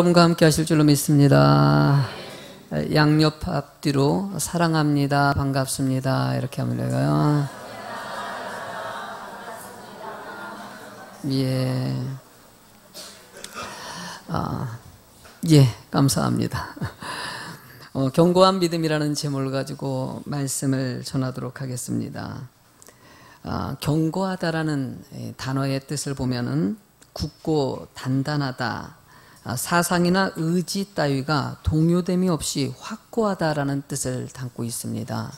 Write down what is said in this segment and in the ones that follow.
여러분과 함께 하실 줄로 믿습니다. 양옆 앞뒤로 사랑합니다, 반갑습니다 이렇게 하면 돼요. 감사합니다. 견고한 믿음이라는 제목을 가지고 말씀을 전하도록 하겠습니다. 견고하다라는 단어의 뜻을 보면은 굳고 단단하다, 사상이나 의지 따위가 동요됨이 없이 확고하다라는 뜻을 담고 있습니다.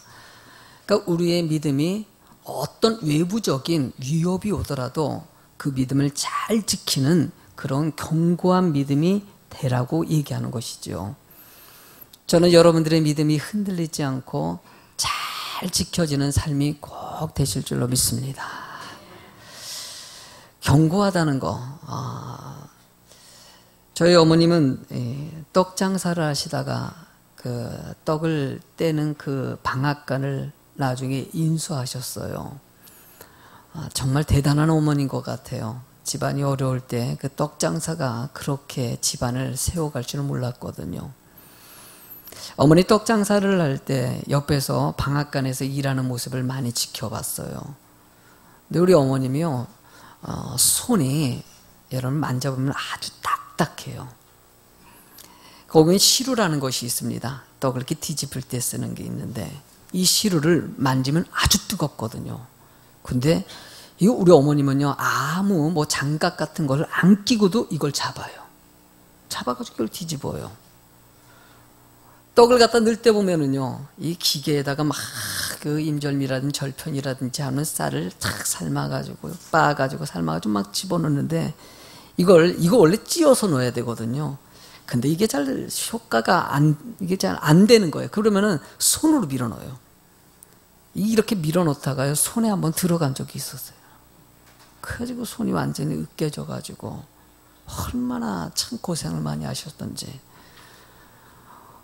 그러니까 우리의 믿음이 어떤 외부적인 위협이 오더라도 그 믿음을 잘 지키는 그런 견고한 믿음이 되라고 얘기하는 것이죠. 저는 여러분들의 믿음이 흔들리지 않고 잘 지켜지는 삶이 꼭 되실 줄로 믿습니다. 견고하다는 거, 저희 어머님은 떡 장사를 하시다가 그 떡을 떼는 그 방앗간을 나중에 인수하셨어요. 정말 대단한 어머니인 것 같아요. 집안이 어려울 때 그 떡 장사가 그렇게 집안을 세워갈 줄은 몰랐거든요. 어머니 떡 장사를 할 때 옆에서 방앗간에서 일하는 모습을 많이 지켜봤어요. 근데 우리 어머님이요, 손이 여러분 만져보면 아주 딱딱해요. 거기에 시루라는 것이 있습니다. 떡을 이렇게 뒤집을 때 쓰는 게 있는데 이 시루를 만지면 아주 뜨겁거든요. 근데 이거 우리 어머님은요, 아무 뭐 장갑 같은 걸 안 끼고도 이걸 잡아요. 잡아가지고 이걸 뒤집어요. 떡을 갖다 넣을 때 보면은요, 이 기계에다가 막 그 임절미라든지 절편이라든지 하는 쌀을 탁 삶아가지고 빻아가지고 삶아가지고 막 집어넣는데 이거 원래 찧어서 넣어야 되거든요. 근데 이게 잘 효과가 이게 잘 안 되는 거예요. 그러면은 손으로 밀어 넣어요. 이렇게 밀어 넣다가요, 손에 한번 들어간 적이 있었어요. 그래가지고 손이 완전히 으깨져가지고 얼마나 참 고생을 많이 하셨던지.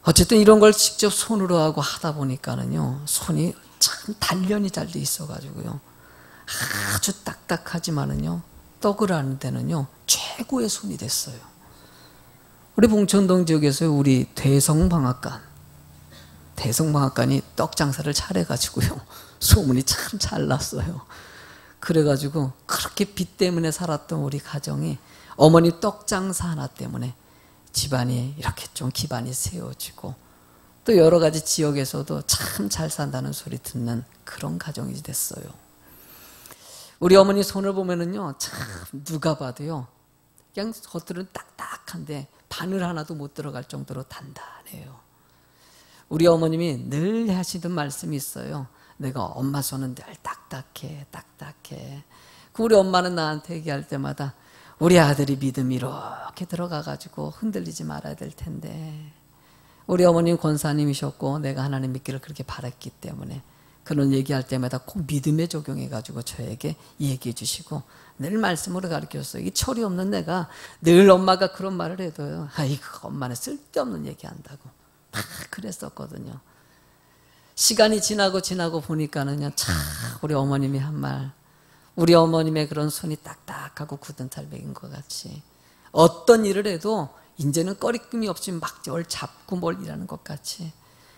어쨌든 이런 걸 직접 손으로 하고 하다 보니까는요, 손이 참 단련이 잘 돼 있어가지고요, 아주 딱딱하지만은요, 떡을 하는 데는요, 최고의 손이 됐어요. 우리 봉천동 지역에서 우리 대성방앗간이 떡 장사를 잘해가지고요, 소문이 참 잘 났어요. 그래가지고 그렇게 빚 때문에 살았던 우리 가정이 어머니 떡 장사 하나 때문에 집안이 이렇게 좀 기반이 세워지고 또 여러 가지 지역에서도 참 잘 산다는 소리 듣는 그런 가정이 됐어요. 우리 어머니 손을 보면은요, 참 누가 봐도요, 그냥 겉들은 딱딱한데 바늘 하나도 못 들어갈 정도로 단단해요. 우리 어머님이 늘 하시던 말씀이 있어요. 내가 엄마 손은 늘 딱딱해. 그 우리 엄마는 나한테 얘기할 때마다 우리 아들이 믿음이 이렇게 들어가가지고 흔들리지 말아야 될 텐데, 우리 어머님 권사님이셨고 내가 하나님 믿기를 그렇게 바랐기 때문에 그런 얘기할 때마다 꼭 믿음에 적용해가지고 저에게 얘기해 주시고 늘 말씀으로 가르쳤어요. 이 철이 없는 내가 늘 엄마가 그런 말을 해도요, 아이고 엄마는 쓸데없는 얘기한다고 다 그랬었거든요. 시간이 지나고 보니까는요, 참 우리 어머님이 한 말, 우리 어머님의 그런 손이 딱딱하고 굳은 탈백인 것 같이 어떤 일을 해도 이제는 꺼리낌이 없이 막 잡고 뭘 일하는 것 같이,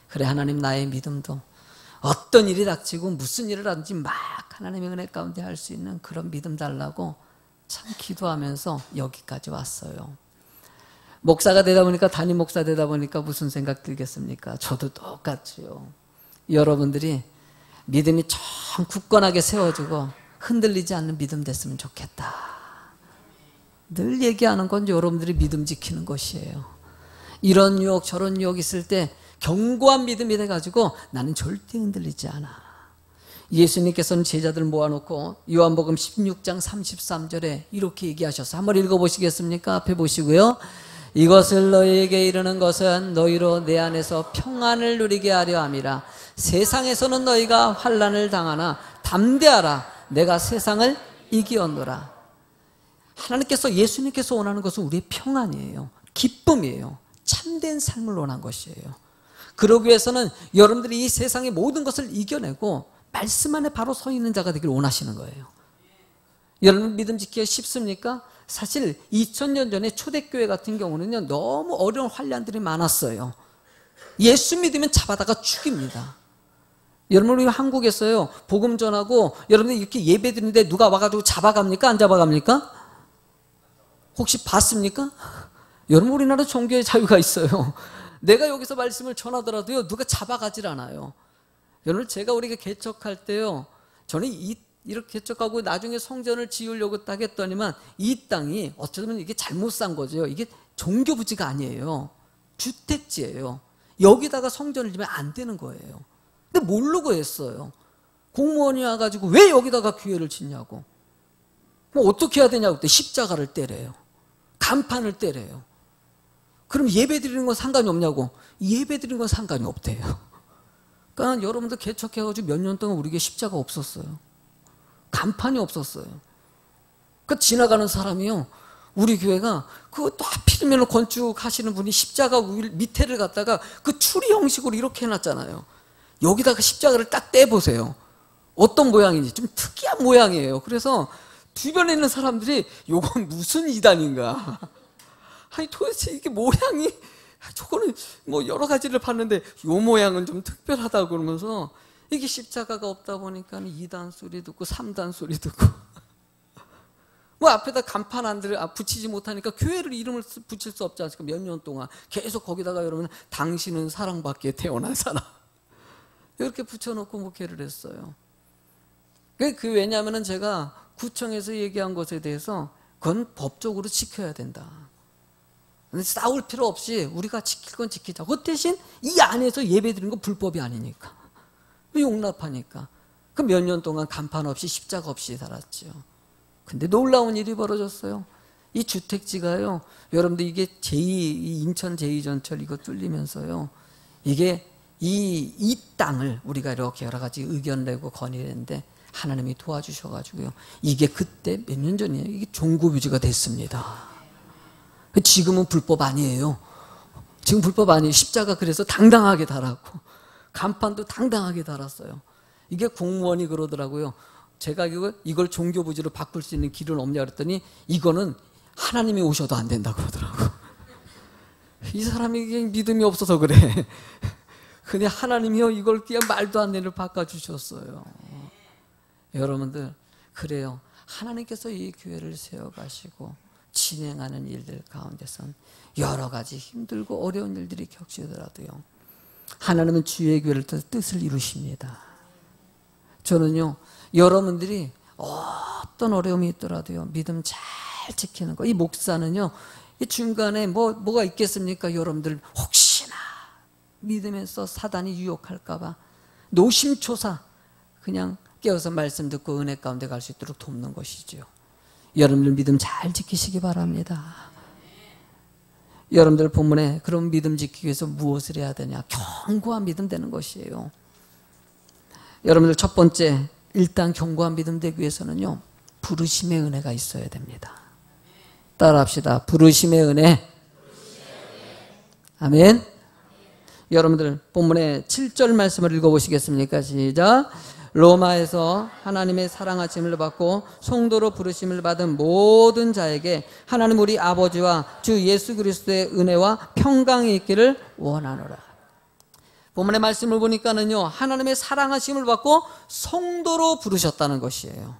그래 하나님 나의 믿음도 어떤 일이 닥치고 무슨 일을 하든지 막 하나님의 은혜 가운데 할 수 있는 그런 믿음 달라고 참 기도하면서 여기까지 왔어요. 목사가 되다 보니까, 담임 목사 되다 보니까 무슨 생각 들겠습니까? 저도 똑같지요. 여러분들이 믿음이 참 굳건하게 세워지고 흔들리지 않는 믿음 됐으면 좋겠다. 늘 얘기하는 건 여러분들이 믿음 지키는 것이에요. 이런 유혹 저런 유혹 있을 때 견고한 믿음이 돼가지고 나는 절대 흔들리지 않아. 예수님께서는 제자들 모아놓고 요한복음 16장 33절에 이렇게 얘기하셨어요. 한번 읽어보시겠습니까? 앞에 보시고요. 이것을 너희에게 이르는 것은 너희로 내 안에서 평안을 누리게 하려 함이라. 세상에서는 너희가 환난을 당하나 담대하라. 내가 세상을 이기었노라. 하나님께서, 예수님께서 원하는 것은 우리의 평안이에요. 기쁨이에요. 참된 삶을 원한 것이에요. 그러기 위해서는 여러분들이 이 세상의 모든 것을 이겨내고 말씀 안에 바로 서 있는 자가 되기를 원하시는 거예요. 여러분 믿음 지키기 쉽습니까? 사실 2000년 전에 초대교회 같은 경우는요, 너무 어려운 환란들이 많았어요. 예수 믿으면 잡아다가 죽입니다. 여러분, 우리 한국에서요, 복음 전하고 여러분들 이렇게 예배 드리는데 누가 와가지고 잡아갑니까? 안 잡아갑니까? 혹시 봤습니까? 여러분, 우리나라 종교의 자유가 있어요. 내가 여기서 말씀을 전하더라도요, 누가 잡아가질 않아요. 여러분, 제가 우리가 개척할 때요, 저는 이렇게 개척하고 나중에 성전을 지으려고 딱 했더니만 이 땅이 어쩌면 이게 잘못 산 거죠. 이게 종교 부지가 아니에요. 주택지예요. 여기다가 성전을 지면 안 되는 거예요. 근데 모르고 했어요. 공무원이 와가지고 왜 여기다가 교회를 짓냐고. 뭐 어떻게 해야 되냐고 그때 십자가를 때려요. 간판을 때려요. 그럼 예배 드리는 건 상관이 없냐고. 예배 드리는 건 상관이 없대요. 그러니까 여러분들 개척해가지고 몇 년 동안 우리 교회 십자가 없었어요. 간판이 없었어요. 그 지나가는 사람이요, 우리 교회가 그것도 하필이면 건축하시는 분이 십자가 밑에를 갖다가 그 추리 형식으로 이렇게 해놨잖아요. 여기다가 십자가를 딱 떼보세요. 어떤 모양인지 좀 특이한 모양이에요. 그래서 주변에 있는 사람들이 요건 무슨 이단인가. 아니 도대체 이게 모양이, 저거는 뭐 여러 가지를 봤는데 요 모양은 좀 특별하다고 그러면서, 이게 십자가가 없다 보니까 2단 소리 듣고 3단 소리 듣고 뭐 앞에다 간판 안 붙이지 못하니까 교회를 이름을 붙일 수 없지 않습니까? 몇 년 동안 계속 거기다가 여러분, 당신은 사랑받기에 태어난 사람 이렇게 붙여놓고 목회를 했어요. 왜냐하면 제가 구청에서 얘기한 것에 대해서 그건 법적으로 지켜야 된다. 싸울 필요 없이 우리가 지킬 건 지키자. 그 대신 이 안에서 예배 드리는 건 불법이 아니니까, 용납하니까. 그 몇 년 동안 간판 없이 십자가 없이 살았죠. 근데 놀라운 일이 벌어졌어요. 이 주택지가요, 여러분들 이게 인천 제2전철 이거 뚫리면서요, 이게 이 땅을 우리가 이렇게 여러 가지 의견 내고 건의했는데 하나님이 도와주셔가지고요, 이게 그때 몇 년 전이에요. 이게 종구부지가 됐습니다. 지금은 불법 아니에요. 지금 불법 아니에요. 십자가 그래서 당당하게 달았고 간판도 당당하게 달았어요. 이게 공무원이 그러더라고요. 제가 이걸 종교부지로 바꿀 수 있는 길은 없냐 그랬더니 이거는 하나님이 오셔도 안 된다고 그러더라고. 이 사람이 믿음이 없어서 그래. 근데 하나님이요, 이걸 그냥 말도 안 되는 바꿔주셨어요. 여러분들, 그래요. 하나님께서 이 교회를 세워가시고 진행하는 일들 가운데선 여러 가지 힘들고 어려운 일들이 겹치더라도요, 하나님은 주의 교회를 뜻을 이루십니다. 저는요, 여러분들이 어떤 어려움이 있더라도요, 믿음 잘 지키는 거. 이 목사는요, 이 중간에 뭐가 있겠습니까? 여러분들 혹시나 믿으면서 사단이 유혹할까봐 노심초사 그냥 깨어서 말씀 듣고 은혜 가운데 갈 수 있도록 돕는 것이죠. 여러분들 믿음 잘 지키시기 바랍니다. 여러분들 본문에 그런 믿음 지키기 위해서 무엇을 해야 되냐? 견고한 믿음 되는 것이에요. 여러분들 첫 번째, 일단 견고한 믿음 되기 위해서는요, 부르심의 은혜가 있어야 됩니다. 따라합시다. 부르심의 은혜. 아멘. 여러분들 본문의 7절 말씀을 읽어보시겠습니까? 시작. 로마에서 하나님의 사랑하심을 받고 성도로 부르심을 받은 모든 자에게 하나님 우리 아버지와 주 예수 그리스도의 은혜와 평강이 있기를 원하노라. 본문의 말씀을 보니까는요, 하나님의 사랑하심을 받고 성도로 부르셨다는 것이에요.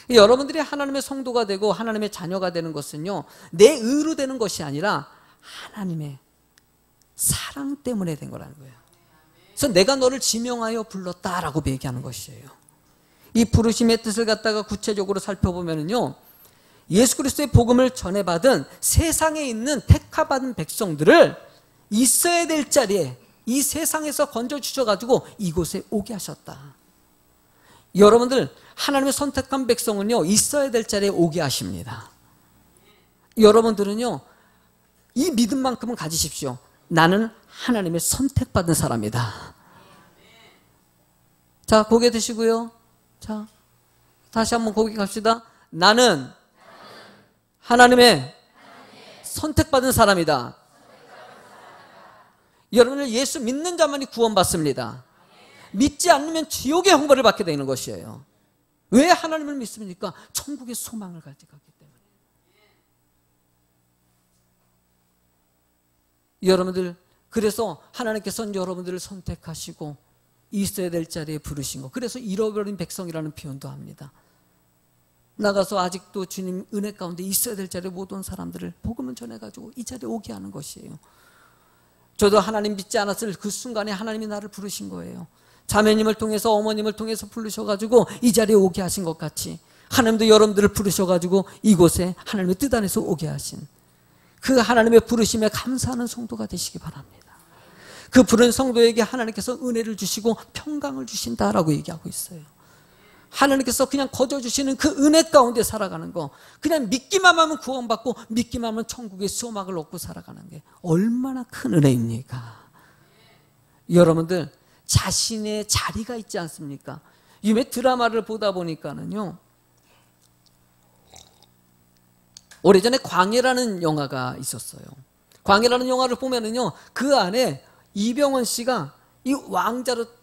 여러분들이 하나님의 성도가 되고 하나님의 자녀가 되는 것은요, 내 의로 되는 것이 아니라 하나님의 사랑 때문에 된 거라는 거예요. 그래서 내가 너를 지명하여 불렀다라고 얘기하는 것이에요. 이 부르심의 뜻을 갖다가 구체적으로 살펴보면요, 예수 그리스도의 복음을 전해받은 세상에 있는 택하받은 백성들을 있어야 될 자리에 이 세상에서 건져주셔가지고 이곳에 오게 하셨다. 여러분들, 하나님의 선택한 백성은요, 있어야 될 자리에 오게 하십니다. 여러분들은요, 이 믿음만큼은 가지십시오. 나는 하나님의 선택받은 사람이다. 자, 고개 드시고요. 자, 다시 한번 고개 갑시다. 나는 하나님의 선택받은 사람이다. 여러분들, 예수 믿는 자만이 구원받습니다. 믿지 않으면 지옥의 형벌을 받게 되는 것이에요. 왜 하나님을 믿습니까? 천국의 소망을 가지고 있기 때문에. 여러분들, 그래서 하나님께서는 여러분들을 선택하시고 있어야 될 자리에 부르신 거. 그래서 잃어버린 백성이라는 표현도 합니다. 나가서 아직도 주님 은혜 가운데 있어야 될 자리에 못 온 사람들을 복음을 전해가지고 이 자리에 오게 하는 것이에요. 저도 하나님 믿지 않았을 그 순간에 하나님이 나를 부르신 거예요. 자매님을 통해서, 어머님을 통해서 부르셔가지고 이 자리에 오게 하신 것 같이 하나님도 여러분들을 부르셔가지고 이곳에 하나님의 뜻 안에서 오게 하신 그 하나님의 부르심에 감사하는 성도가 되시기 바랍니다. 그 부른 성도에게 하나님께서 은혜를 주시고 평강을 주신다라고 얘기하고 있어요. 하나님께서 그냥 거저주시는 그 은혜 가운데 살아가는 거, 그냥 믿기만 하면 구원받고 믿기만 하면 천국의 수호막을 얻고 살아가는 게 얼마나 큰 은혜입니까? 여러분들 자신의 자리가 있지 않습니까? 요즘에 드라마를 보다 보니까는요, 오래전에 광해라는 영화가 있었어요. 광해라는 영화를 보면은요, 그 안에 이병헌 씨가 이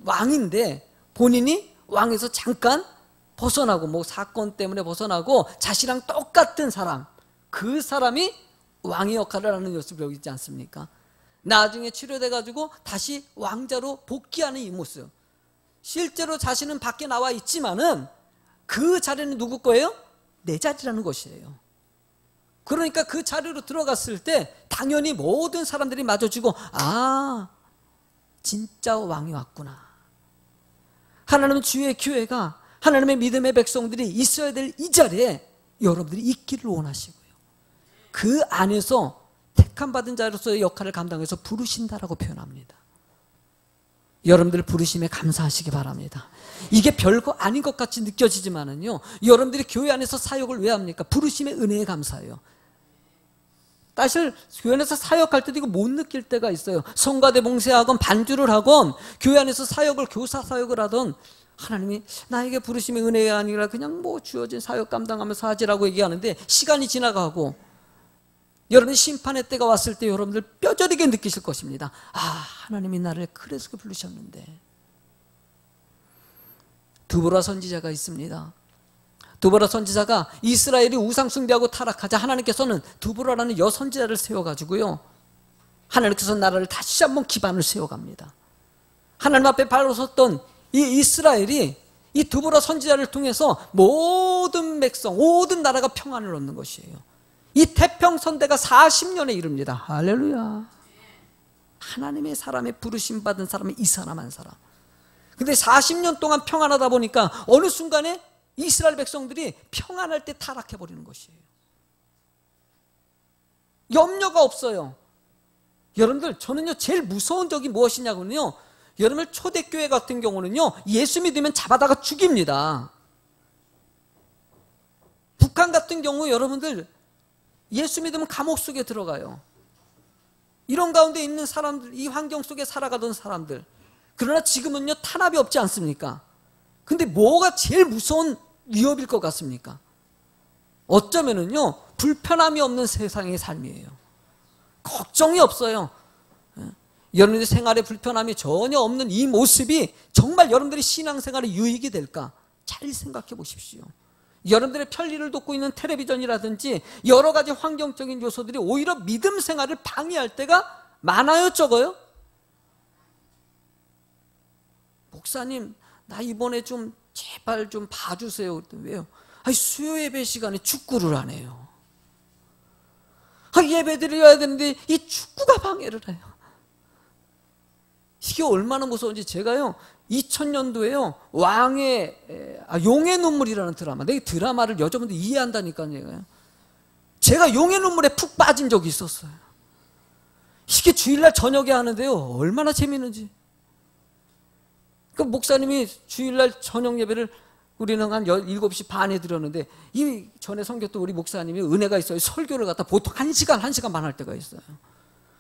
왕인데 본인이 왕에서 잠깐 벗어나고 뭐 사건 때문에 벗어나고 자신이랑 똑같은 사람, 그 사람이 왕의 역할을 하는 모습을 여기 있지 않습니까? 나중에 치료돼가지고 다시 왕자로 복귀하는 이 모습. 실제로 자신은 밖에 나와 있지만은 그 자리는 누구 거예요? 내 자리라는 것이에요. 그러니까 그 자리로 들어갔을 때 당연히 모든 사람들이 마주치고, 아, 진짜 왕이 왔구나. 하나님은 주의 교회가, 하나님의 믿음의 백성들이 있어야 될 이 자리에 여러분들이 있기를 원하시고요, 그 안에서 택함 받은 자로서의 역할을 감당해서 부르신다라고 표현합니다. 여러분들 부르심에 감사하시기 바랍니다. 이게 별거 아닌 것 같이 느껴지지만은요, 여러분들이 교회 안에서 사역을 왜 합니까? 부르심의 은혜에 감사해요. 사실 교회 안에서 사역할 때도 이거 못 느낄 때가 있어요. 성가대 봉사하건 반주를 하건 교회 안에서 사역을, 교사 사역을 하던, 하나님이 나에게 부르심의 은혜가 아니라 그냥 뭐 주어진 사역 감당하면서 하지라고 얘기하는데 시간이 지나가고 여러분이 심판의 때가 왔을 때 여러분들 뼈저리게 느끼실 것입니다. 아, 하나님이 나를 그래서 부르셨는데. 드보라 선지자가 있습니다. 드보라 선지자가 이스라엘이 우상 숭배하고 타락하자 하나님께서는 드보라라는 여선지자를 세워가지고요, 하나님께서 나라를 다시 한번 기반을 세워갑니다. 하나님 앞에 바로 섰던 이 이스라엘이 이 드보라 선지자를 통해서 모든 백성, 모든 나라가 평안을 얻는 것이에요. 이 태평선대가 40년에 이릅니다. 할렐루야. 하나님의 사람의 부르심 받은 사람은 이 사람 한 사람. 근데 40년 동안 평안하다 보니까 어느 순간에 이스라엘 백성들이 평안할 때 타락해버리는 것이에요. 염려가 없어요. 여러분들, 저는요 제일 무서운 적이 무엇이냐고요, 여러분들 초대교회 같은 경우는요 예수 믿으면 잡아다가 죽입니다. 북한 같은 경우 여러분들 예수 믿으면 감옥 속에 들어가요. 이런 가운데 있는 사람들, 이 환경 속에 살아가던 사람들, 그러나 지금은요 탄압이 없지 않습니까? 근데 뭐가 제일 무서운 위협일 것 같습니까? 어쩌면은요 불편함이 없는 세상의 삶이에요. 걱정이 없어요. 여러분들의 생활에 불편함이 전혀 없는 이 모습이 정말 여러분들의 신앙생활에 유익이 될까? 잘 생각해 보십시오. 여러분들의 편리를 돕고 있는 텔레비전이라든지 여러 가지 환경적인 요소들이 오히려 믿음 생활을 방해할 때가 많아요, 적어요? 목사님, 나 이번에 좀 제발 좀 봐주세요. 왜요? 아니, 수요 예배 시간에 축구를 하네요. 예배 드려야 되는데 이 축구가 방해를 해요. 이게 얼마나 무서운지 제가요 2000년도에요 용의 눈물이라는 드라마, 내 드라마를 여러분들 이해한다니까요. 제가 용의 눈물에 푹 빠진 적이 있었어요. 이게 주일날 저녁에 하는데요 얼마나 재밌는지. 그 목사님이 주일날 저녁 예배를 우리는 한 7시 반에 드렸는데, 이 전에 섬겼던 우리 목사님이 은혜가 있어요. 설교를 갖다 보통 1시간 반 할 때가 있어요.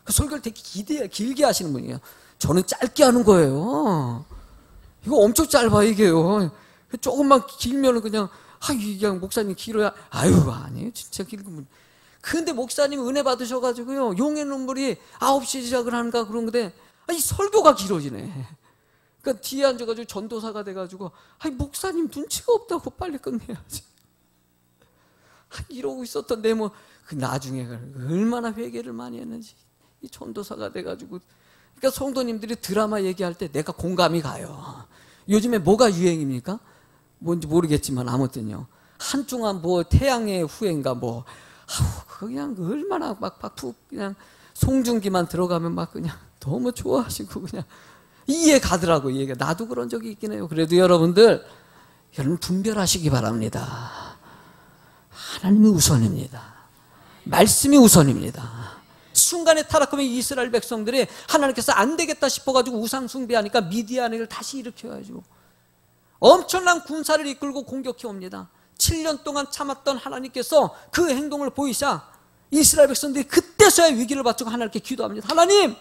그 설교를 되게 길게 하시는 분이에요. 저는 짧게 하는 거예요. 이거 엄청 짧아, 이게요. 조금만 길면은 그냥 목사님 길어야, 아니에요. 진짜 길면. 근데 목사님이 은혜 받으셔가지고요, 용의 눈물이 9시에 시작을 하는가 그런데, 이 설교가 길어지네. 그러니까 뒤에 앉아가지고 전도사가 돼가지고, 목사님 눈치가 없다고 빨리 끝내야지. 이러고 있었던 내 나중에 얼마나 회개를 많이 했는지. 이 전도사가 돼가지고. 그러니까 성도님들이 드라마 얘기할 때 내가 공감이 가요. 요즘에 뭐가 유행입니까? 뭔지 모르겠지만 아무튼요. 한중한 뭐 태양의 후예인가 뭐. 그냥 얼마나 막 그냥 송중기만 들어가면 막 그냥 너무 좋아하시고 그냥 이해 가더라고. 이해가. 나도 그런 적이 있긴 해요. 그래도 여러분 분별하시기 바랍니다. 하나님이 우선입니다. 말씀이 우선입니다. 순간에 타락하면 이스라엘 백성들이 하나님께서 안 되겠다 싶어가지고 우상 숭배하니까 미디안을 다시 일으켜야죠. 엄청난 군사를 이끌고 공격해 옵니다. 7년 동안 참았던 하나님께서 그 행동을 보이자 이스라엘 백성들이 그때서야 위기를 받고 하나님께 기도합니다. 하나님,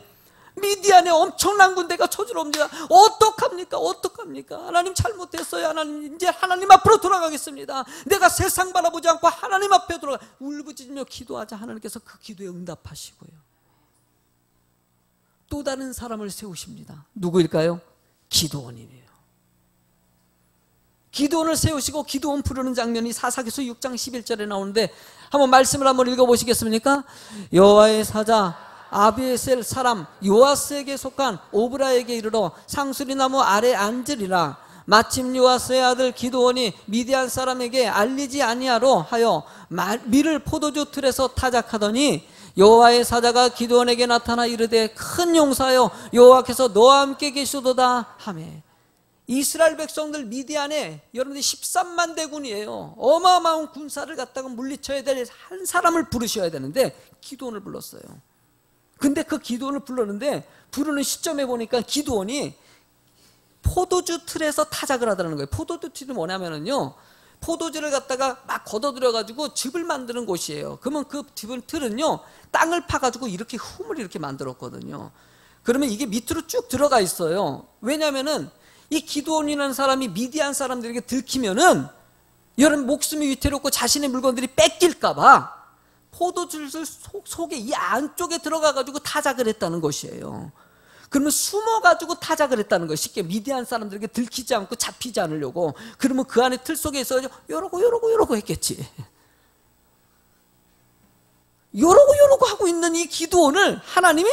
미디안에 엄청난 군대가 쳐들어옵니다. 어떡합니까? 어떡합니까? 하나님 잘못했어요. 하나님, 이제 하나님 앞으로 돌아가겠습니다. 내가 세상 바라보지 않고 하나님 앞에 돌아가. 울부짖으며 기도하자 하나님께서 그 기도에 응답하시고요. 또 다른 사람을 세우십니다. 누구일까요? 기드온이에요. 기드온을 세우시고 기드온 부르는 장면이 사사기서 6장 11절에 나오는데 한번 말씀을 한번 읽어보시겠습니까? 여호와의 사자 아비에셀 사람 요아스에게 속한 오브라에게 이르러 상수리나무 아래 앉으리라. 마침 요아스의 아들 기드온이 미디안 사람에게 알리지 아니하러 하여 밀을 포도주 틀에서 타작하더니 여호와의 사자가 기드온에게 나타나 이르되 큰 용사여 여호와께서 너와 함께 계시도다 하매. 이스라엘 백성들 미디안에 여러분들 13만 대군이에요. 어마어마한 군사를 갖다가 물리쳐야 될 한 사람을 부르셔야 되는데 기드온을 불렀어요. 근데 그 기드온을 불렀는데 부르는 시점에 보니까 기드온이 포도주 틀에서 타작을 하더라는 거예요. 포도주 틀이 뭐냐면요, 포도주를 갖다가 막 걷어들여 가지고 즙을 만드는 곳이에요. 그러면 그 즙을 틀은요 땅을 파가지고 이렇게 흠을 이렇게 만들었거든요. 그러면 이게 밑으로 쭉 들어가 있어요. 왜냐면은 이 기드온이라는 사람이 미디안 사람들에게 들키면은 여러분 목숨이 위태롭고 자신의 물건들이 뺏길까봐 포도주 속에 이 안쪽에 들어가가지고 타작을 했다는 것이에요. 그러면 숨어가지고 타작을 했다는 거예요. 쉽게 미디안 사람들에게 들키지 않고 잡히지 않으려고. 그러면 그 안에 틀 속에 있어가지고 요러고 했겠지. 요러고 하고 있는 이 기드온을 하나님이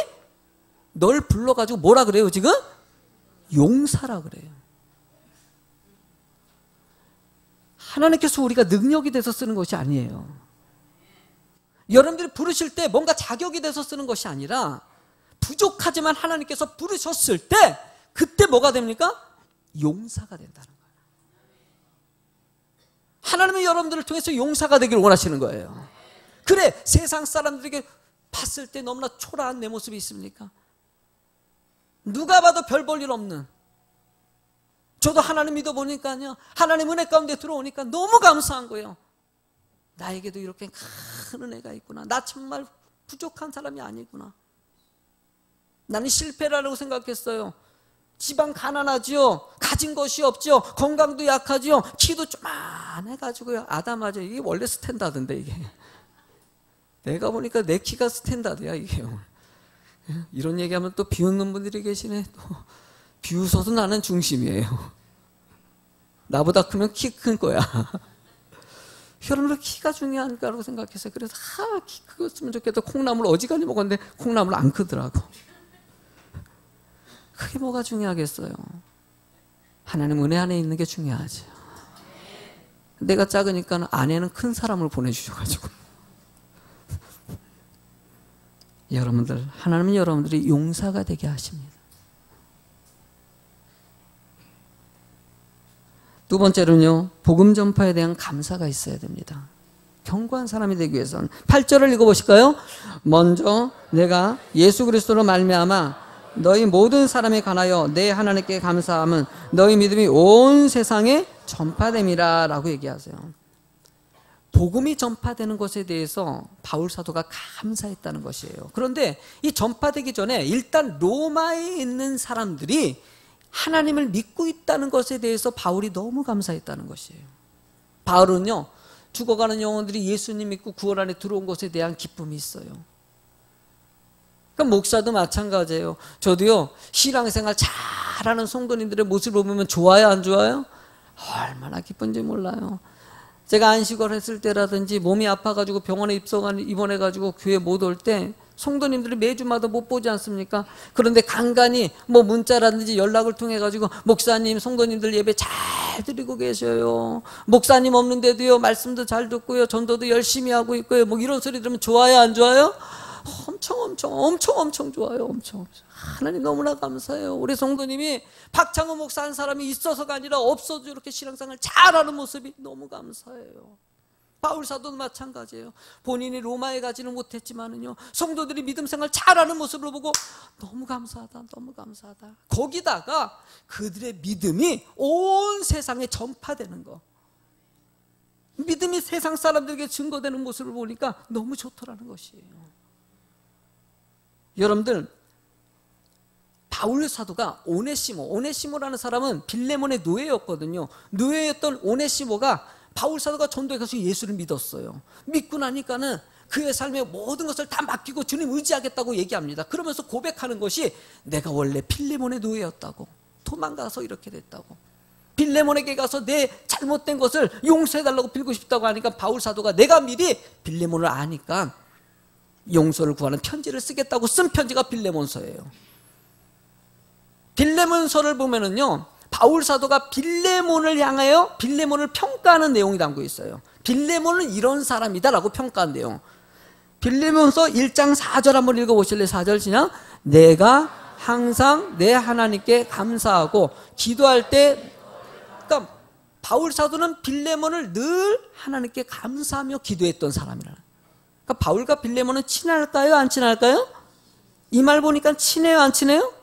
널 불러가지고 뭐라 그래요 지금? 용사라 그래요. 하나님께서 우리가 능력이 돼서 쓰는 것이 아니에요. 여러분들이 부르실 때 뭔가 자격이 돼서 쓰는 것이 아니라 부족하지만 하나님께서 부르셨을 때 그때 뭐가 됩니까? 용사가 된다는 거예요. 하나님은 여러분들을 통해서 용사가 되기를 원하시는 거예요. 그래, 세상 사람들에게 봤을 때 너무나 초라한 내 모습이 있습니까? 누가 봐도 별 볼 일 없는, 저도 하나님 믿어보니까요, 하나님 은혜 가운데 들어오니까 너무 감사한 거예요. 나에게도 이렇게 큰 은혜가 있구나. 나 정말 부족한 사람이 아니구나. 나는 실패라고 생각했어요. 집안 가난하지요. 가진 것이 없죠. 건강도 약하지요. 키도 조만해가지고요. 아담하죠. 이게 원래 스탠다드인데 이게. 내가 보니까 내 키가 스탠다드야 이게. 이런 얘기하면 또 비웃는 분들이 계시네. 또 비웃어도 나는 중심이에요. 나보다 크면 키 큰 거야. 여러분들 키가 중요한가라고 생각했어요. 그래서 키 크었으면 좋겠다. 콩나물 어지간히 먹었는데 콩나물 안 크더라고. 그게 뭐가 중요하겠어요. 하나님 은혜 안에 있는 게 중요하죠. 내가 작으니까 아내는 큰 사람을 보내주셔가지고. 여러분들, 하나님은 여러분들이 용사가 되게 하십니다. 두 번째로는요, 복음 전파에 대한 감사가 있어야 됩니다. 견고한 사람이 되기 위해서는 8절을 읽어보실까요? 먼저 내가 예수 그리스도로 말미암아 너희 모든 사람에 관하여 내 하나님께 감사함은 너희 믿음이 온 세상에 전파됨이라 라고 얘기하세요. 복음이 전파되는 것에 대해서 바울 사도가 감사했다는 것이에요. 그런데 이 전파되기 전에 일단 로마에 있는 사람들이 하나님을 믿고 있다는 것에 대해서 바울이 너무 감사했다는 것이에요. 바울은요, 죽어가는 영혼들이 예수님 믿고 구원 안에 들어온 것에 대한 기쁨이 있어요. 그러니까 목사도 마찬가지예요. 저도요, 신앙생활 잘하는 성도님들의 모습을 보면 좋아요, 안 좋아요? 얼마나 기쁜지 몰라요. 제가 안식을 했을 때라든지 몸이 아파가지고 병원에 입원해가지고 교회 못 올 때 성도님들이 매주마다 못 보지 않습니까? 그런데 간간히 뭐 문자라든지 연락을 통해 가지고 목사님, 성도님들 예배 잘 드리고 계셔요. 목사님 없는데도요 말씀도 잘 듣고요, 전도도 열심히 하고 있고요. 뭐 이런 소리 들으면 좋아요, 안 좋아요? 엄청 좋아요. 엄청. 하나님 너무나 감사해요. 우리 성도님이 박창호 목사 한 사람이 있어서가 아니라 없어도 이렇게 신앙생활 잘하는 모습이 너무 감사해요. 바울 사도도 마찬가지예요. 본인이 로마에 가지는 못했지만은요, 성도들이 믿음 생활 잘하는 모습을 보고 너무 감사하다, 너무 감사하다. 거기다가 그들의 믿음이 온 세상에 전파되는 거, 믿음이 세상 사람들에게 증거되는 모습을 보니까 너무 좋더라는 것이에요. 여러분들, 바울 사도가 오네시모라는 사람은 빌레몬의 노예였거든요. 노예였던 오네시모가 바울 사도가 전도에 가서 예수를 믿었어요. 믿고 나니까는 그의 삶의 모든 것을 다 맡기고 주님 의지하겠다고 얘기합니다. 그러면서 고백하는 것이 내가 원래 빌레몬의 노예였다고, 도망가서 이렇게 됐다고, 빌레몬에게 가서 내 잘못된 것을 용서해달라고 빌고 싶다고 하니까 바울 사도가 내가 미리 빌레몬을 아니까 용서를 구하는 편지를 쓰겠다고 쓴 편지가 빌레몬서예요. 빌레몬서를 보면은요, 바울 사도가 빌레몬을 향하여 빌레몬을 평가하는 내용이 담고 있어요. 빌레몬은 이런 사람이다라고 평가한 내용. 빌레몬서 1장 4절 한번 읽어보실래요? 4절 시작. 내가 항상 내 하나님께 감사하고 기도할 때, 그러니까 바울 사도는 빌레몬을 늘 하나님께 감사하며 기도했던 사람이라. 그러니까 바울과 빌레몬은 친할까요? 안 친할까요? 이 말 보니까 친해요? 안 친해요?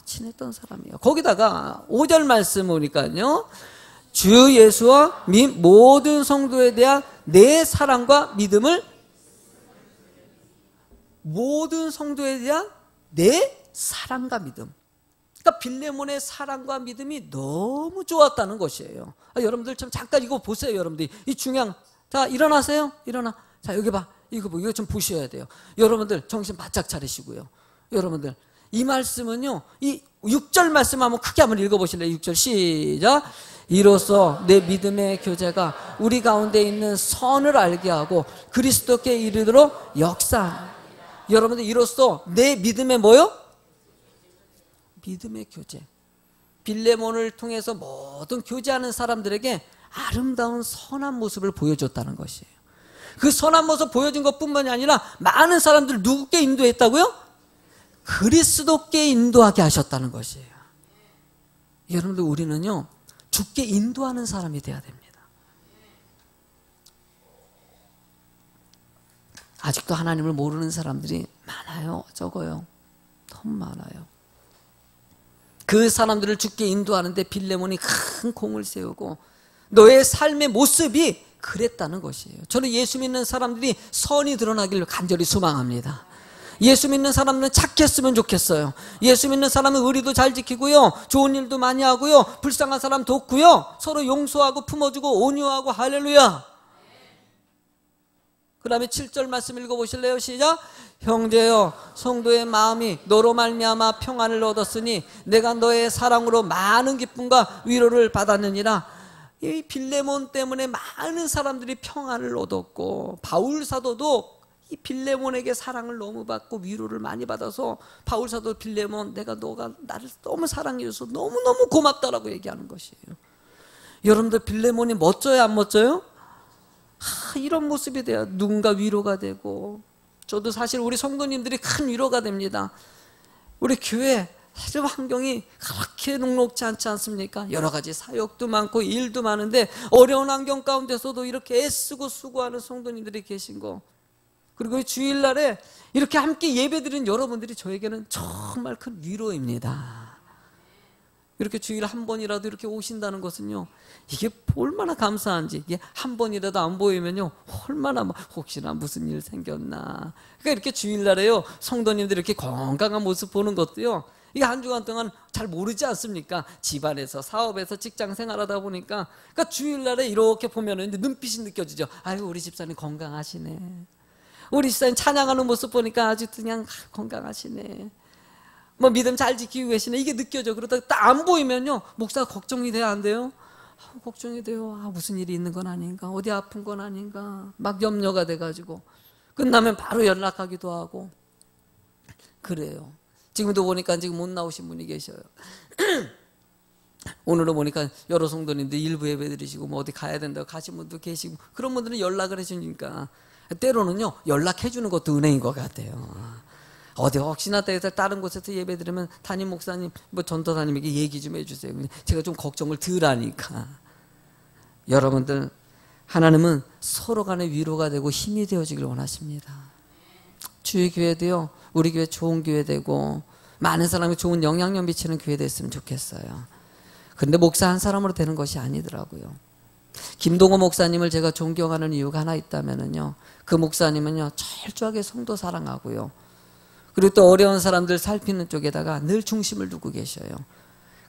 친했던 사람이에요. 거기다가 5절 말씀 보니까요, 주 예수와 모든 성도에 대한 내 사랑과 믿음을, 모든 성도에 대한 내 사랑과 믿음. 그러니까 빌레몬의 사랑과 믿음이 너무 좋았다는 것이에요. 여러분들 참 잠깐 이거 보세요. 여러분들 이 중요한, 자 일어나세요. 일어나. 자 여기 봐. 이거 좀 보셔야 돼요. 여러분들 정신 바짝 차리시고요. 여러분들 이 말씀은요, 이 6절 말씀 한번 크게 한번 읽어보실래요? 6절 시작. 이로써 내 믿음의 교제가 우리 가운데 있는 선을 알게 하고 그리스도께 이르도록 역사하는. 여러분들 이로써 내 믿음의 뭐요? 믿음의 교제. 빌레몬을 통해서 모든 교제하는 사람들에게 아름다운 선한 모습을 보여줬다는 것이에요. 그 선한 모습 보여준 것뿐만이 아니라 많은 사람들 누구께 인도했다고요? 그리스도께 인도하게 하셨다는 것이에요. 여러분들 우리는요, 주께 인도하는 사람이 돼야 됩니다. 아직도 하나님을 모르는 사람들이 많아요. 적어요. 너무 많아요. 그 사람들을 주께 인도하는데 빌레몬이 큰 공을 세우고 너의 삶의 모습이 그랬다는 것이에요. 저는 예수 믿는 사람들이 선이 드러나기를 간절히 소망합니다. 예수 믿는 사람은 착했으면 좋겠어요. 예수 믿는 사람은 의리도 잘 지키고요, 좋은 일도 많이 하고요, 불쌍한 사람 돕고요, 서로 용서하고 품어주고 온유하고. 할렐루야. 그 다음에 7절 말씀 읽어보실래요? 시작. 형제여, 성도의 마음이 너로 말미암아 평안을 얻었으니 내가 너의 사랑으로 많은 기쁨과 위로를 받았느니라. 이 빌레몬 때문에 많은 사람들이 평안을 얻었고, 바울 사도도 이 빌레몬에게 사랑을 너무 받고 위로를 많이 받아서 바울 사도 빌레몬, 너가 나를 너무 사랑해줘서 너무너무 고맙다라고 얘기하는 것이에요. 여러분들 빌레몬이 멋져요, 안 멋져요? 이런 모습이 돼야 누군가 위로가 되고. 저도 사실 우리 성도님들이 큰 위로가 됩니다. 우리 교회 사실 환경이 그렇게 녹록지 않지 않습니까? 여러 가지 사역도 많고 일도 많은데 어려운 환경 가운데서도 이렇게 애쓰고 수고하는 성도님들이 계신 거, 그리고 주일날에 이렇게 함께 예배드린 여러분들이 저에게는 정말 큰 위로입니다. 이렇게 주일 한 번이라도 이렇게 오신다는 것은요, 이게 얼마나 감사한지. 이게 한 번이라도 안 보이면요, 얼마나 혹시나 무슨 일 생겼나. 그러니까 이렇게 주일날에요, 성도님들 이렇게 건강한 모습 보는 것도요, 이게 한 주간 동안 잘 모르지 않습니까? 집안에서, 사업에서, 직장 생활하다 보니까. 그러니까 주일날에 이렇게 보면은 눈빛이 느껴지죠. 아유, 우리 집사님 건강하시네. 우리 집사님 찬양하는 모습 보니까 아주 그냥 건강하시네. 뭐 믿음 잘 지키고 계시네. 이게 느껴져. 그러다가 딱 안 보이면요, 목사가 걱정이 돼요, 안 돼요? 걱정이 돼요. 무슨 일이 있는 건 아닌가, 어디 아픈 건 아닌가, 막 염려가 돼가지고. 끝나면 바로 연락하기도 하고 그래요. 지금도 보니까 지금 못 나오신 분이 계셔요. 오늘은 보니까 여러 성도님들 일부 예배 드리시고 뭐 어디 가야 된다고 가신 분도 계시고 그런 분들은 연락을 해주니까 때로는요 연락해 주는 것도 은혜인 것 같아요. 어디 혹시나 다른 곳에서 예배 드리면 담임 목사님 뭐 전도사님에게 얘기 좀 해주세요. 제가 좀 걱정을 덜 하니까. 여러분들 하나님은 서로 간에 위로가 되고 힘이 되어지길 원하십니다. 주의 교회도요 우리 교회 좋은 교회 되고 많은 사람이 좋은 영향력 미치는 교회 됐으면 좋겠어요. 근데 목사 한 사람으로 되는 것이 아니더라고요. 김동호 목사님을 제가 존경하는 이유가 하나 있다면요. 그 목사님은요, 철저하게 성도 사랑하고요. 그리고 또 어려운 사람들 살피는 쪽에다가 늘 중심을 두고 계셔요.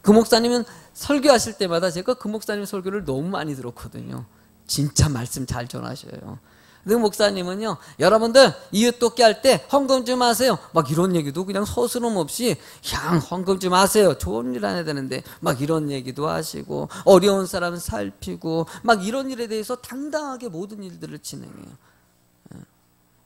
그 목사님은 설교하실 때마다 제가 그 목사님 설교를 너무 많이 들었거든요. 진짜 말씀 잘 전하셔요. 그 목사님은요, 여러분들 이웃 돕기 할 때 헌금 좀 하세요. 막 이런 얘기도 그냥 서스럼 없이 그냥 헌금 좀 하세요. 좋은 일 안 해야 되는데 막 이런 얘기도 하시고 어려운 사람 살피고 막 이런 일에 대해서 당당하게 모든 일들을 진행해요.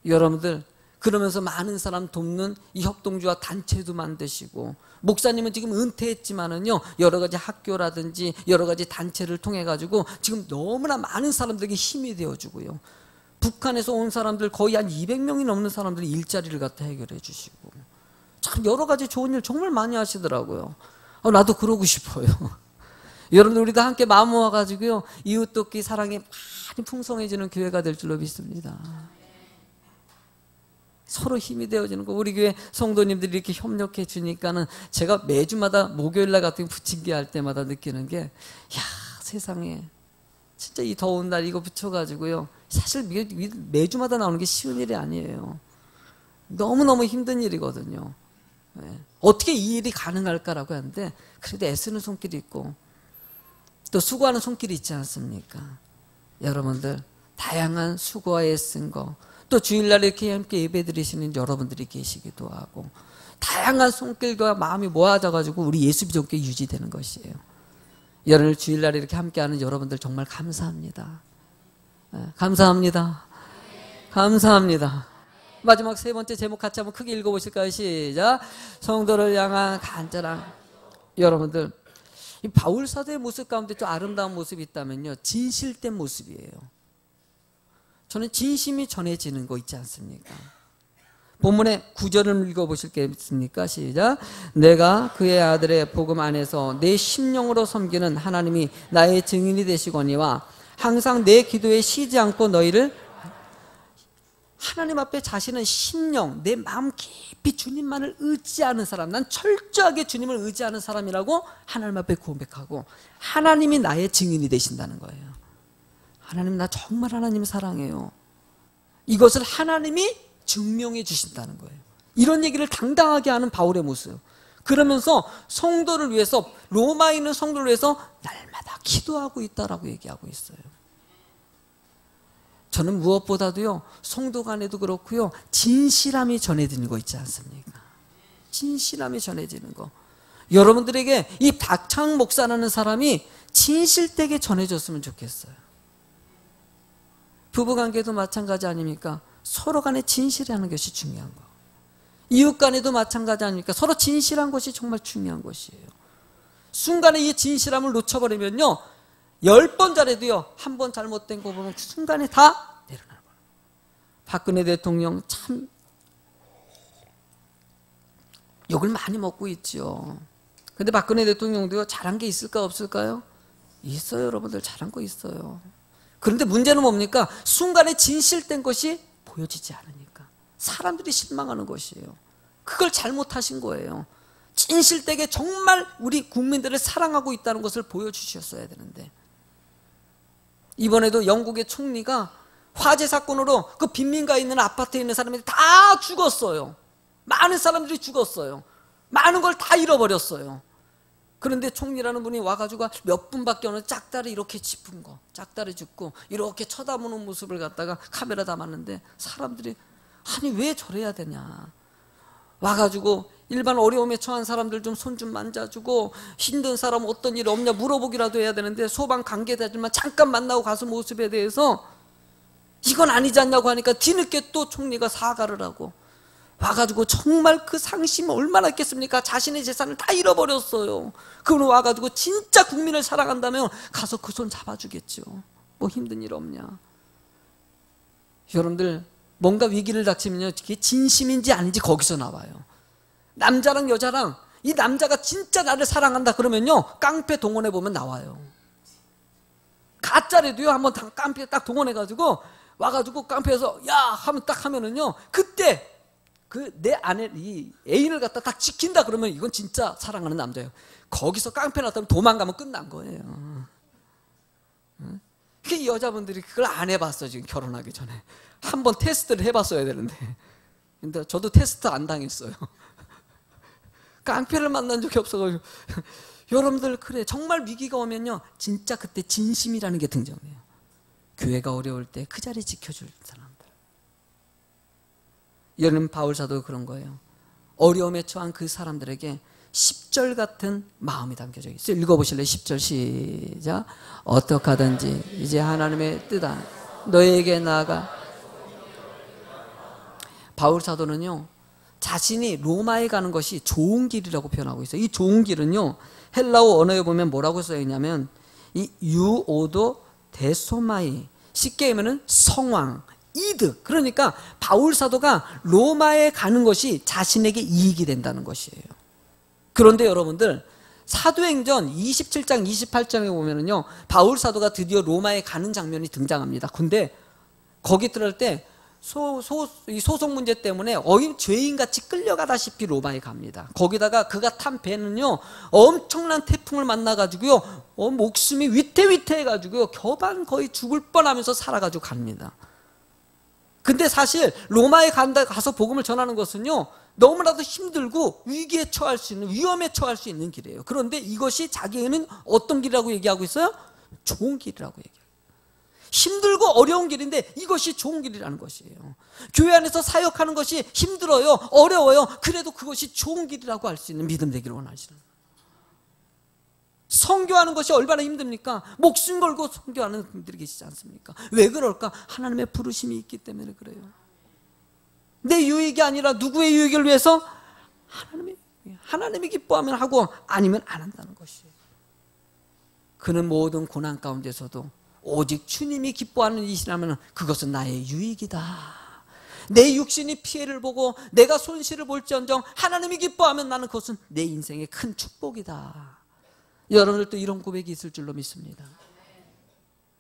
여러분들 그러면서 많은 사람 돕는 이 협동조합 단체도 만드시고 목사님은 지금 은퇴했지만은요 여러 가지 학교라든지 여러 가지 단체를 통해 가지고 지금 너무나 많은 사람들에게 힘이 되어주고요. 북한에서 온 사람들 거의 한 200명이 넘는 사람들이 일자리를 갖다 해결해 주시고 참 여러 가지 좋은 일 정말 많이 하시더라고요. 나도 그러고 싶어요. 여러분들 우리도 함께 마음 모아가지고요 이웃 돕기 사랑이 많이 풍성해지는 교회가 될 줄로 믿습니다. 서로 힘이 되어지는 거. 우리 교회 성도님들이 이렇게 협력해 주니까는 제가 매주마다 목요일날 같은 부침개 할 때마다 느끼는 게 야 세상에 진짜 이 더운 날 이거 붙여가지고요 사실 매주마다 나오는 게 쉬운 일이 아니에요. 너무너무 힘든 일이거든요. 네. 어떻게 이 일이 가능할까라고 하는데 그래도 애쓰는 손길이 있고 또 수고하는 손길이 있지 않습니까? 여러분들 다양한 수고와 애쓴 거 또 주일날에 이렇게 함께 예배 드리시는 여러분들이 계시기도 하고 다양한 손길과 마음이 모아져가지고 우리 예수 믿음께 유지되는 것이에요. 여러분 주일날에 이렇게 함께하는 여러분들 정말 감사합니다. 감사합니다. 감사합니다. 마지막 세 번째 제목 같이 한번 크게 읽어보실까요? 시작. 성도를 향한 간절한. 여러분들 이 바울 사도의 모습 가운데 좀 아름다운 모습이 있다면요 진실된 모습이에요. 저는 진심이 전해지는 거 있지 않습니까? 본문의 9절을 읽어보실겠습니까? 시작. 내가 그의 아들의 복음 안에서 내 심령으로 섬기는 하나님이 나의 증인이 되시거니와 항상 내 기도에 쉬지 않고 너희를 하나님 앞에 자신은 심령 내 마음 깊이 주님만을 의지하는 사람 난 철저하게 주님을 의지하는 사람이라고 하나님 앞에 고백하고 하나님이 나의 증인이 되신다는 거예요. 하나님 나 정말 하나님 사랑해요. 이것을 하나님이 증명해 주신다는 거예요. 이런 얘기를 당당하게 하는 바울의 모습. 그러면서 성도를 위해서 로마에 있는 성도를 위해서 날마다 기도하고 있다라고 얘기하고 있어요. 저는 무엇보다도요 성도 간에도 그렇고요 진실함이 전해지는 거 있지 않습니까? 진실함이 전해지는 거. 여러분들에게 이 박창 목사라는 사람이 진실되게 전해졌으면 좋겠어요. 부부관계도 마찬가지 아닙니까? 서로 간에 진실하는 것이 중요한 거. 이웃 간에도 마찬가지 아닙니까? 서로 진실한 것이 정말 중요한 것이에요. 순간에 이 진실함을 놓쳐버리면요 10번 잘해도요 한 번 잘못된 거 보면 그 순간에 다 내려나는 거예요. 박근혜 대통령 참 욕을 많이 먹고 있죠. 근데 박근혜 대통령도요 잘한 게 있을까 없을까요? 있어요. 여러분들 잘한 거 있어요. 그런데 문제는 뭡니까? 순간에 진실된 것이 보여지지 않으니까 사람들이 실망하는 것이에요. 그걸 잘못하신 거예요. 진실되게 정말 우리 국민들을 사랑하고 있다는 것을 보여주셨어야 되는데 이번에도 영국의 총리가 화재 사건으로 그 빈민가에 있는 아파트에 있는 사람들이 다 죽었어요. 많은 사람들이 죽었어요. 많은 걸 다 잃어버렸어요. 그런데 총리라는 분이 와가지고 몇 분밖에 없는 짝다리 이렇게 짚은 거 짝다리 짚고 이렇게 쳐다보는 모습을 갖다가 카메라 담았는데 사람들이 아니 왜 저래야 되냐 와가지고 일반 어려움에 처한 사람들 좀 손 좀 만져주고 힘든 사람 어떤 일 없냐 물어보기라도 해야 되는데 소방 관계자들만 잠깐 만나고 가서 모습에 대해서 이건 아니지 않냐고 하니까 뒤늦게 또 총리가 사과를 하고 와가지고 정말 그 상심이 얼마나 있겠습니까? 자신의 재산을 다 잃어버렸어요. 그분 와가지고 진짜 국민을 사랑한다면 가서 그 손 잡아주겠죠. 뭐 힘든 일 없냐. 여러분들 뭔가 위기를 닥치면요, 그게 진심인지 아닌지 거기서 나와요. 남자랑 여자랑 이 남자가 진짜 나를 사랑한다 그러면요, 깡패 동원해 보면 나와요. 가짜라도요, 한번 깡패 딱 동원해가지고 와가지고 깡패에서 야 하면 딱 하면은요, 그때 그 내 아내 이 애인을 갖다 딱 지킨다 그러면 이건 진짜 사랑하는 남자예요. 거기서 깡패 났다면 도망가면 끝난 거예요. 그 여자분들이 그걸 안 해봤어. 지금 결혼하기 전에 한번 테스트를 해봤어야 되는데, 근데 저도 테스트 안 당했어요. 깡패를 만난 적이 없어가지고. 여러분들, 그래, 정말 위기가 오면요, 진짜 그때 진심이라는 게 등장해요. 교회가 어려울 때 그 자리 지켜줄 사람들. 여러분, 바울 사도도 그런 거예요. 어려움에 처한 그 사람들에게 10절 같은 마음이 담겨져 있어요. 읽어보실래요? 10절 시작. 어떻게 하든지 이제 하나님의 뜻아 너에게 나아가. 바울 사도는요, 자신이 로마에 가는 것이 좋은 길이라고 표현하고 있어요. 이 좋은 길은요, 헬라어 언어에 보면 뭐라고 써 있냐면 이 유오도 데소마이, 쉽게 하면은 성왕, 이득. 그러니까 바울 사도가 로마에 가는 것이 자신에게 이익이 된다는 것이에요. 그런데 여러분들, 사도행전 27장 28장에 보면은요, 바울 사도가 드디어 로마에 가는 장면이 등장합니다. 근데 거기 들어갈 때 이 소송 문제 때문에 죄인같이 끌려가다시피 로마에 갑니다. 거기다가 그가 탄 배는요, 엄청난 태풍을 만나가지고요, 목숨이 위태위태해가지고요, 겨반 거의 죽을 뻔하면서 살아가지고 갑니다. 근데 사실 로마에 가서 복음을 전하는 것은요, 너무나도 힘들고 위기에 처할 수 있는, 위험에 처할 수 있는 길이에요. 그런데 이것이 자기는 어떤 길이라고 얘기하고 있어요? 좋은 길이라고 얘기해요. 힘들고 어려운 길인데 이것이 좋은 길이라는 것이에요. 교회 안에서 사역하는 것이 힘들어요, 어려워요. 그래도 그것이 좋은 길이라고 할 수 있는 믿음 되기를 원하시는 거예요. 선교하는 것이 얼마나 힘듭니까? 목숨 걸고 선교하는 분들이 계시지 않습니까? 왜 그럴까? 하나님의 부르심이 있기 때문에 그래요. 내 유익이 아니라 누구의 유익을 위해서? 하나님이 기뻐하면 하고 아니면 안 한다는 것이에요. 그는 모든 고난 가운데서도 오직 주님이 기뻐하는 일이라면 그것은 나의 유익이다. 내 육신이 피해를 보고 내가 손실을 볼지언정 하나님이 기뻐하면 나는 그것은 내 인생의 큰 축복이다. 여러분들도 이런 고백이 있을 줄로 믿습니다.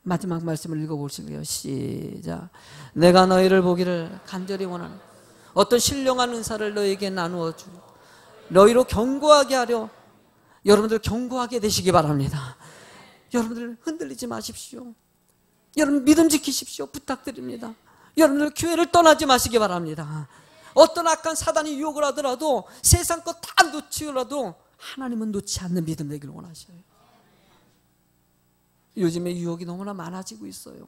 마지막 말씀을 읽어보실게요. 시작. 내가 너희를 보기를 간절히 원하는 어떤 신령한 은사를 너희에게 나누어 주 너희로 견고하게 하려. 여러분들 견고하게 되시기 바랍니다. 여러분들 흔들리지 마십시오. 여러분 믿음 지키십시오. 부탁드립니다. 여러분들 교회를 떠나지 마시기 바랍니다. 어떤 악한 사단이 유혹을 하더라도 세상 것 다 놓치더라도 하나님은 놓지 않는 믿음 되기를 원하셔요. 요즘에 유혹이 너무나 많아지고 있어요.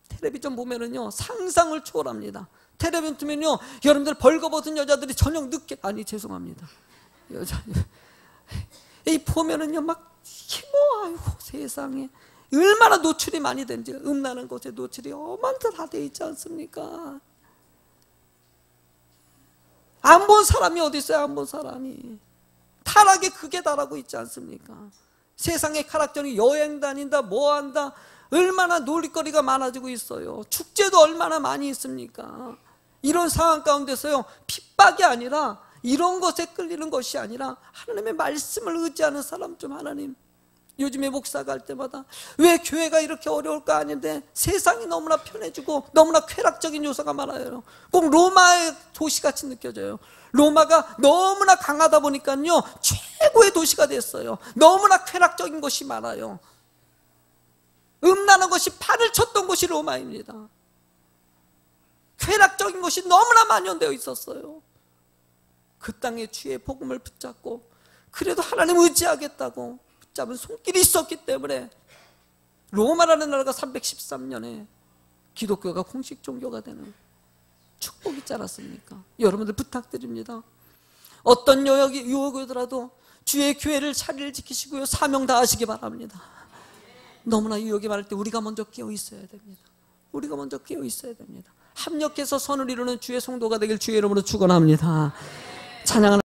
텔레비전 보면은요, 상상을 초월합니다. 텔레비전 틀면요, 여러분들 벌거벗은 여자들이 저녁 늦게, 아니 죄송합니다, 여자 이 보면은요 막 뭐, 아이고 세상에 얼마나 노출이 많이 되는지, 음란한 곳에 노출이 어마어마하게 다 돼 있지 않습니까? 안 본 사람이 어디 있어요? 안 본 사람이 타락의 극에 달하고 있지 않습니까? 세상의 가락적인 여행 다닌다, 뭐 한다, 얼마나 놀이거리가 많아지고 있어요. 축제도 얼마나 많이 있습니까? 이런 상황 가운데서요, 핍박이 아니라, 이런 것에 끌리는 것이 아니라 하나님의 말씀을 의지하는 사람 좀, 하나님, 요즘에 목사가 할 때마다 왜 교회가 이렇게 어려울까 하는데 세상이 너무나 편해지고 너무나 쾌락적인 요소가 많아요. 꼭 로마의 도시같이 느껴져요. 로마가 너무나 강하다 보니까요, 최고의 도시가 됐어요. 너무나 쾌락적인 것이 많아요. 음란한 것이 판을 쳤던 곳이 로마입니다. 쾌락적인 것이 너무나 만연되어 있었어요. 그 땅에 주의 복음을 붙잡고 그래도 하나님 의지하겠다고 붙잡은 손길이 있었기 때문에 로마라는 나라가 313년에 기독교가 공식 종교가 되는 축복이 있지 않았습니까? 여러분들 부탁드립니다. 어떤 유혹이 오더라도 주의 교회를 자리를 지키시고요, 사명 다하시기 바랍니다. 너무나 유혹이 많을 때 우리가 먼저 깨어 있어야 됩니다. 우리가 먼저 깨어 있어야 됩니다. 합력해서 선을 이루는 주의 성도가 되길 주의 이름으로 축원합니다. 찬양하는